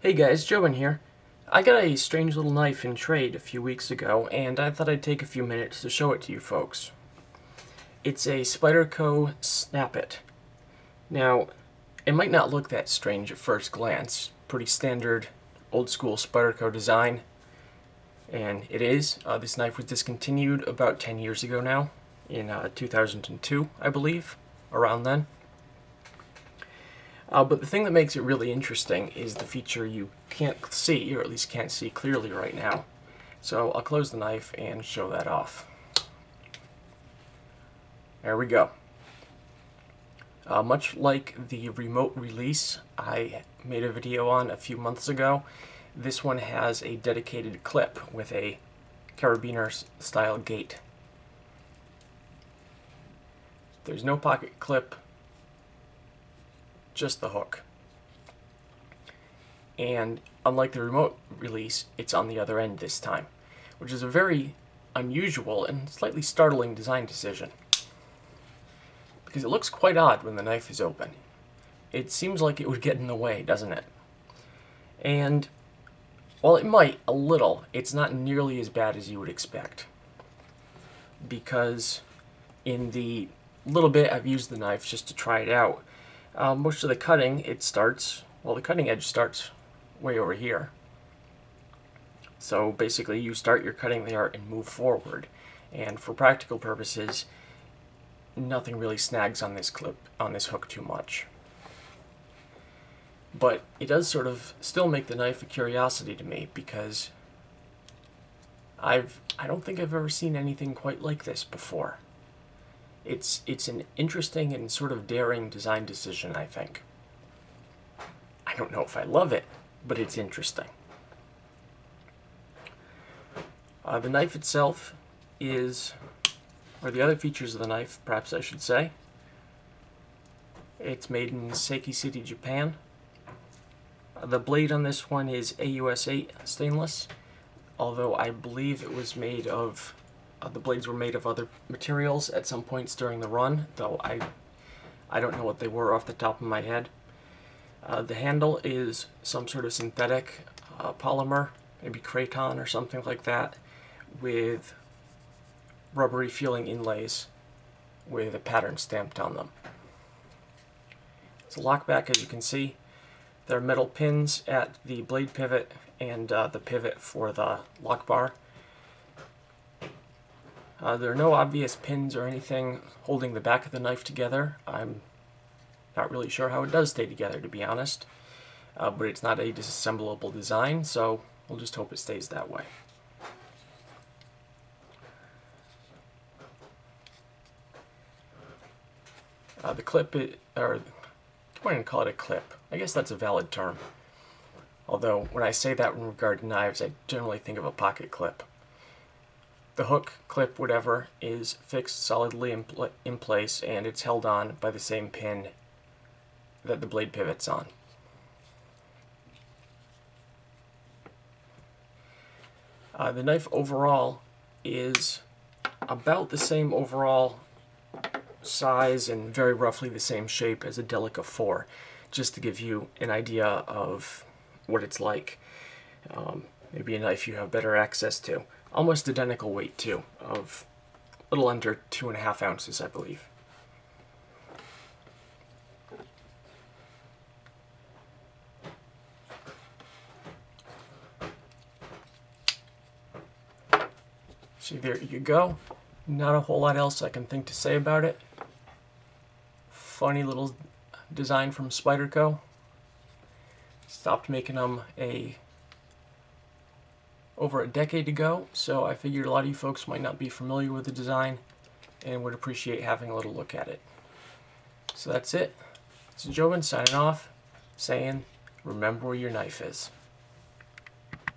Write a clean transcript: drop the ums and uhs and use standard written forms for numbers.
Hey guys, Joe here. I got a strange little knife in trade a few weeks ago, and I thought I'd take a few minutes to show it to you folks. It's a Spyderco Snap-It. Now, it might not look that strange at first glance. Pretty standard, old school Spyderco design. And it is. This knife was discontinued about 10 years ago now, in 2002, I believe, around then. But the thing that makes it really interesting is the feature you can't see, or at least can't see clearly right now. So I'll close the knife and show that off. There we go. Much like the remote release I made a video on a few months ago, this one has a dedicated clip with a carabiner style gate. There's no pocket clip, just the hook. And unlike the remote release, it's on the other end this time, which is a very unusual and slightly startling design decision, because it looks quite odd when the knife is open. It seems like it would get in the way, doesn't it? And while it might a little, it's not nearly as bad as you would expect, because in the little bit I've used the knife just to try it out, most of the cutting, the cutting edge starts way over here. So basically you start your cutting there and move forward. And for practical purposes, nothing really snags on this hook too much. But it does sort of still make the knife a curiosity to me, because I don't think I've ever seen anything quite like this before. It's an interesting and sort of daring design decision, I think. I don't know if I love it, but it's interesting. The knife itself is, or the other features of the knife, perhaps I should say, it's made in Seiki City, Japan. The blade on this one is Aus-8 Stainless, although I believe it was made of the blades were made of other materials at some points during the run, though I don't know what they were off the top of my head. The handle is some sort of synthetic polymer, maybe kraton or something like that, with rubbery feeling inlays with a pattern stamped on them. It's a lockback, as you can see. There are metal pins at the blade pivot and the pivot for the lock bar. There are no obvious pins or anything holding the back of the knife together. I'm not really sure how it does stay together, to be honest. But it's not a disassemblable design, so we'll just hope it stays that way. The clip, or I'm going to call it a clip. I guess that's a valid term. Although, when I say that in regard to knives, I generally think of a pocket clip. The hook, clip, whatever, is fixed solidly in place, and it's held on by the same pin that the blade pivot's on. The knife overall is about the same overall size and very roughly the same shape as a Delica 4, just to give you an idea of what it's like. Maybe a knife you have better access to. Almost identical weight too, of a little under 2.5 ounces, I believe. So there you go. Not a whole lot else I can think to say about it. Funny little design from Spyderco. Stopped making them over a decade ago, so I figured a lot of you folks might not be familiar with the design and would appreciate having a little look at it. So that's it. It's Joe signing off, saying, remember where your knife is.